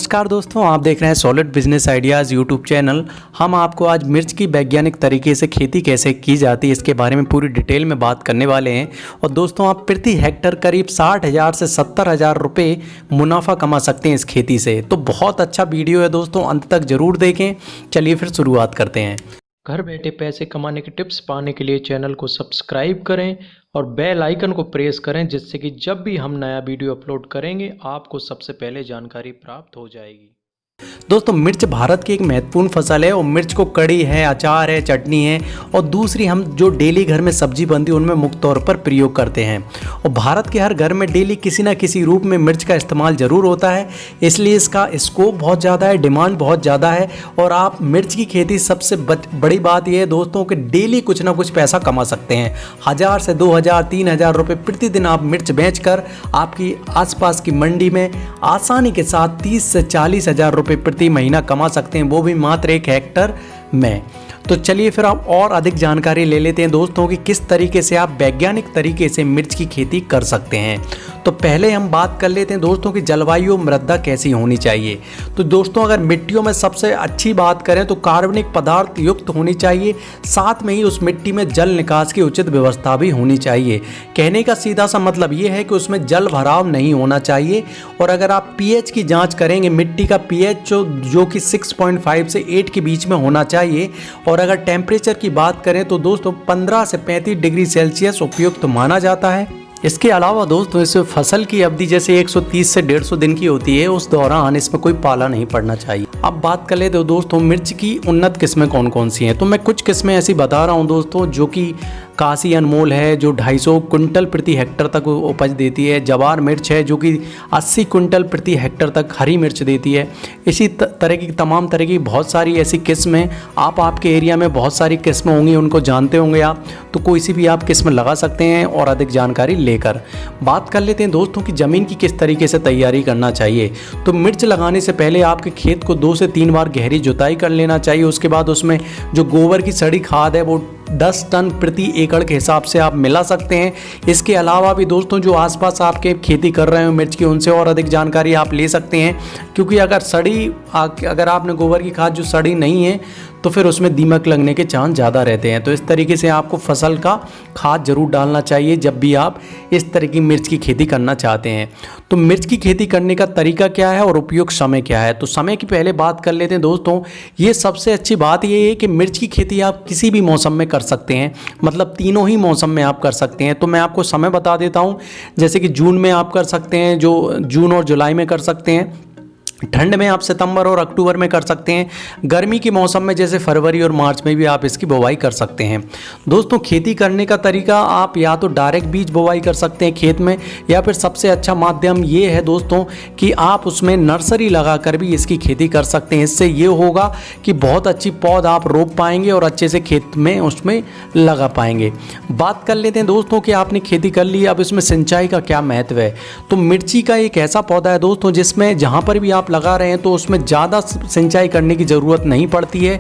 नमस्कार दोस्तों, आप देख रहे हैं solid business ideas YouTube channel. हम आपको आज मिर्च की वैज्ञानिक तरीके से खेती कैसे की जाती है इसके बारे में पूरी डिटेल में बात करने वाले हैं। और दोस्तों, आप प्रति हेक्टर करीब 60,000 से 70,000 रुपये मुनाफा कमा सकते हैं इस खेती से। तो बहुत अच्छा वीडियो है दोस्तों, अंत तक ज़रूर देखें। चलिए फिर शुरुआत करते हैं। घर बैठे पैसे कमाने के टिप्स पाने के लिए चैनल को सब्सक्राइब करें और बेल आइकन को प्रेस करें, जिससे कि जब भी हम नया वीडियो अपलोड करेंगे आपको सबसे पहले जानकारी प्राप्त हो जाएगी। दोस्तों, मिर्च भारत की एक महत्वपूर्ण फसल है और मिर्च को कड़ी है, अचार है, चटनी है और दूसरी हम जो डेली घर में सब्जी बनती है उनमें मुख्य तौर पर प्रयोग करते हैं। और भारत के हर घर में डेली किसी न किसी रूप में मिर्च का इस्तेमाल ज़रूर होता है, इसलिए इसका स्कोप बहुत ज़्यादा है, डिमांड बहुत ज़्यादा है। और आप मिर्च की खेती सबसे बड़ी बात यह है दोस्तों कि डेली कुछ ना कुछ पैसा कमा सकते हैं। 1000 से 2000 3000 रुपये प्रतिदिन आप मिर्च बेचकर आपकी आसपास की मंडी में आसानी के साथ 30 से 40,000 रुपये प्रति महीना कमा सकते हैं, वो भी मात्र 1 हेक्टर में। तो चलिए फिर आप और अधिक जानकारी ले लेते हैं दोस्तों कि किस तरीके से आप वैज्ञानिक तरीके से मिर्च की खेती कर सकते हैं। तो पहले हम बात कर लेते हैं दोस्तों कि जलवायु और मृदा कैसी होनी चाहिए। तो दोस्तों, अगर मिट्टियों में सबसे अच्छी बात करें तो कार्बनिक पदार्थ युक्त होनी चाहिए, साथ में ही उस मिट्टी में जल निकास की उचित व्यवस्था भी होनी चाहिए। कहने का सीधा सा मतलब ये है कि उसमें जल भराव नहीं होना चाहिए। और अगर आप पीएच की जांच करेंगे, मिट्टी का पीएच जो कि 6.5 से 8 के बीच में होना चाहिए। और अगर टेम्परेचर की बात करें तो दोस्तों 15 से 35 डिग्री सेल्सियस उपयुक्त माना जाता है। इसके अलावा दोस्तों, इस फसल की अवधि जैसे 130 से 150 दिन की होती है, उस दौरान इसमें कोई पाला नहीं पड़ना चाहिए। अब बात कर लेते हो दोस्तों मिर्च की उन्नत किस्में कौन कौन सी हैं। तो मैं कुछ किस्में ऐसी बता रहा हूं दोस्तों जो कि काशी अनमोल है जो 250 कुंटल प्रति हेक्टर तक उपज देती है। जवार मिर्च है जो कि 80 कुंटल प्रति हेक्टर तक हरी मिर्च देती है। इसी तरह की तमाम तरह की बहुत सारी ऐसी किस्में आप आपके एरिया में बहुत सारी किस्में होंगी, उनको जानते होंगे आप, तो कोई सी भी आप किस्म लगा सकते हैं। और अधिक जानकारी लेकर बात कर लेते हैं दोस्तों कि ज़मीन की किस तरीके से तैयारी करना चाहिए। तो मिर्च लगाने से पहले आपके खेत को 2 से 3 बार गहरी जुताई कर लेना चाहिए। उसके बाद उसमें जो गोबर की सड़ी खाद है वो 10 टन प्रति एकड़ के हिसाब से आप मिला सकते हैं। इसके अलावा भी दोस्तों जो आसपास आपके खेती कर रहे हो मिर्च की, उनसे और अधिक जानकारी आप ले सकते हैं, क्योंकि अगर आपने गोबर की खाद जो सड़ी नहीं है तो फिर उसमें दीमक लगने के चांस ज़्यादा रहते हैं। तो इस तरीके से आपको फसल का खाद जरूर डालना चाहिए जब भी आप इस तरह की मिर्च की खेती करना चाहते हैं। तो मिर्च की खेती करने का तरीका क्या है और उपयुक्त समय क्या है। तो समय की पहले बात कर लेते हैं दोस्तों। ये सबसे अच्छी बात ये है कि मिर्च की खेती आप किसी भी मौसम में कर सकते हैं, मतलब तीनों ही मौसम में आप कर सकते हैं। तो मैं आपको समय बता देता हूँ, जैसे कि जून में आप कर सकते हैं, जो जून और जुलाई में कर सकते हैं। ठंड में आप सितंबर और अक्टूबर में कर सकते हैं। गर्मी के मौसम में जैसे फरवरी और मार्च में भी आप इसकी बुवाई कर सकते हैं। दोस्तों, खेती करने का तरीका आप या तो डायरेक्ट बीज बुवाई कर सकते हैं खेत में, या फिर सबसे अच्छा माध्यम ये है दोस्तों कि आप उसमें नर्सरी लगाकर भी इसकी खेती कर सकते हैं। इससे ये होगा कि बहुत अच्छी पौध आप रोप पाएंगे और अच्छे से खेत में उसमें लगा पाएंगे। बात कर लेते हैं दोस्तों कि आपने खेती कर ली, अब इसमें सिंचाई का क्या महत्व है। तो मिर्ची का एक ऐसा पौधा है दोस्तों जिसमें जहाँ पर भी आप लगा रहे हैं तो उसमें ज़्यादा सिंचाई करने की ज़रूरत नहीं पड़ती है।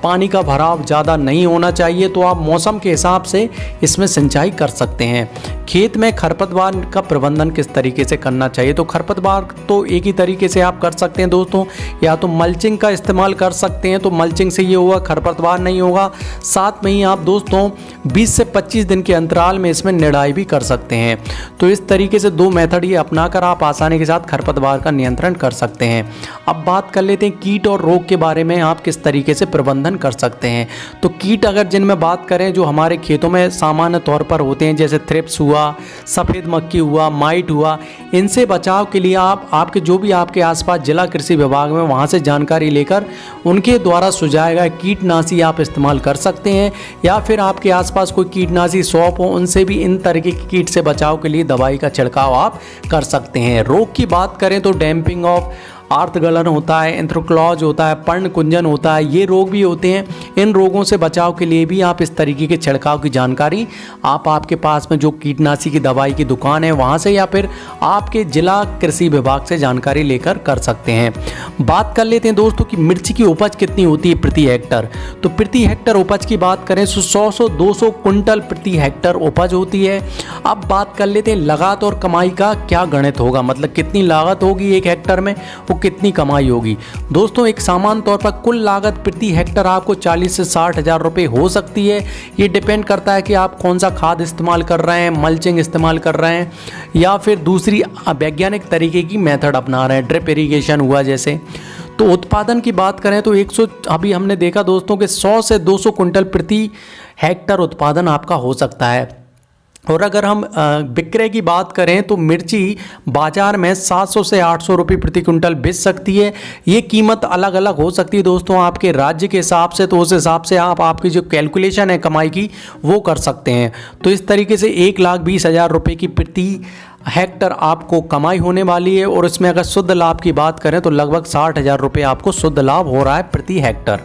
पानी का भराव ज़्यादा नहीं होना चाहिए, तो आप मौसम के हिसाब से इसमें सिंचाई कर सकते हैं। खेत में खरपतवार का प्रबंधन किस तरीके से करना चाहिए। तो खरपतवार तो एक ही तरीके से आप कर सकते हैं दोस्तों, या तो मल्चिंग का इस्तेमाल कर सकते हैं। तो मल्चिंग से ये होगा खरपतवार नहीं होगा। साथ में ही आप दोस्तों 20 से 25 दिन के अंतराल में इसमें निराई भी कर सकते हैं। तो इस तरीके से 2 मेथड ये अपनाकर आप आसानी के साथ खरपतवार का नियंत्रण कर सकते हैं। अब बात कर लेते हैं कीट और रोग के बारे में, आप किस तरीके से प्रबंधन कर सकते हैं। तो कीट अगर जिनमें बात करें जो हमारे खेतों में सामान्य तौर पर होते हैं, जैसे थ्रिप्स हुआ, सफ़ेद मक्खी हुआ, माइट हुआ, इनसे बचाव के लिए आप आपके जो भी आपके आसपास जिला कृषि विभाग में वहाँ से जानकारी लेकर उनके द्वारा सुझाए गए कीटनाशी आप इस्तेमाल कर सकते हैं। या फिर आपके आसपास कोई कीटनाशी शॉप हो, उनसे भी इन तरीके की कीट से बचाव के लिए दवाई का छिड़काव आप कर सकते हैं। रोग की बात करें तो डैम्पिंग ऑफ आर्तगलन होता है, एंथ्रोक्लॉज होता है, पर्ण कुंजन होता है, ये रोग भी होते हैं। इन रोगों से बचाव के लिए भी आप इस तरीके के छिड़काव की जानकारी आप आपके पास में जो कीटनाशी की दवाई की दुकान है वहाँ से, या फिर आपके जिला कृषि विभाग से जानकारी लेकर कर सकते हैं। बात कर लेते हैं दोस्तों कि मिर्ची की उपज कितनी होती है प्रति हेक्टर। तो प्रति हेक्टर उपज की बात करें तो 100 से 200 कुंटल प्रति हेक्टर उपज होती है। अब बात कर लेते हैं लागत और कमाई का क्या गणित होगा, मतलब कितनी लागत होगी 1 हेक्टर में, वो कितनी कमाई होगी। दोस्तों एक सामान्य तौर पर कुल लागत प्रति हेक्टर आपको 40 से 60 हज़ार रुपये हो सकती है। ये डिपेंड करता है कि आप कौन सा खाद इस्तेमाल कर रहे हैं, मल्चिंग इस्तेमाल कर रहे हैं या फिर दूसरी वैज्ञानिक तरीके की मेथड अपना रहे हैं, ड्रिप इरिगेशन हुआ जैसे। तो उत्पादन की बात करें तो 100 अभी हमने देखा दोस्तों कि 100 से 200 कुंटल प्रति हेक्टर उत्पादन आपका हो सकता है। और अगर हम विक्रय की बात करें तो मिर्ची बाज़ार में 700 से 800 रुपये प्रति कुंटल बिक सकती है। ये कीमत अलग अलग हो सकती है दोस्तों आपके राज्य के हिसाब से, तो उस हिसाब से आप आपकी जो कैलकुलेशन है कमाई की वो कर सकते हैं। तो इस तरीके से 1,20,000 रुपये की प्रति हेक्टर आपको कमाई होने वाली है। और इसमें अगर शुद्ध लाभ की बात करें तो लगभग 60,000 रुपये आपको शुद्ध लाभ हो रहा है प्रति हेक्टर।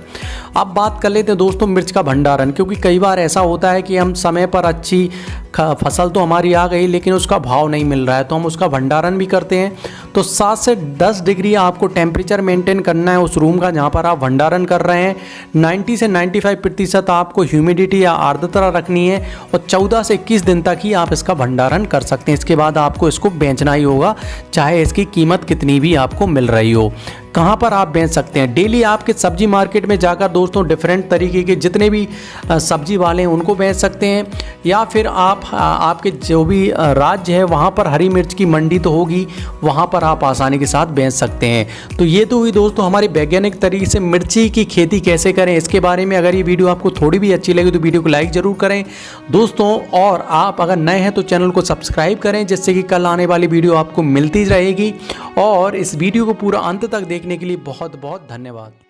अब बात कर लेते हैं दोस्तों मिर्च का भंडारण, क्योंकि कई बार ऐसा होता है कि हम समय पर अच्छी फसल तो हमारी आ गई लेकिन उसका भाव नहीं मिल रहा है, तो हम उसका भंडारण भी करते हैं। तो 7 से 10 डिग्री आपको टेम्परेचर मेंटेन करना है उस रूम का जहाँ पर आप भंडारण कर रहे हैं। 90 से 95% आपको ह्यूमिडिटी या आर्द्रता रखनी है और 14 से 21 दिन तक ही आप इसका भंडारण कर सकते हैं। इसके बाद आपको इसको बेचना ही होगा, चाहे इसकी कीमत कितनी भी आपको मिल रही हो। कहाँ पर आप बेच सकते हैं? डेली आपके सब्जी मार्केट में जाकर दोस्तों डिफरेंट तरीके के जितने भी सब्जी वाले हैं उनको बेच सकते हैं, या फिर आप आपके जो भी राज्य है वहाँ पर हरी मिर्च की मंडी तो होगी, वहाँ पर आप आसानी के साथ बेच सकते हैं। तो ये तो हुई दोस्तों हमारी वैज्ञानिक तरीके से मिर्ची की खेती कैसे करें इसके बारे में। अगर ये वीडियो आपको थोड़ी भी अच्छी लगी तो वीडियो को लाइक ज़रूर करें दोस्तों, और आप अगर नए हैं तो चैनल को सब्सक्राइब करें, जिससे कि कल आने वाली वीडियो आपको मिलती रहेगी। और इस वीडियो को पूरा अंत तक देखने के लिए बहुत बहुत धन्यवाद।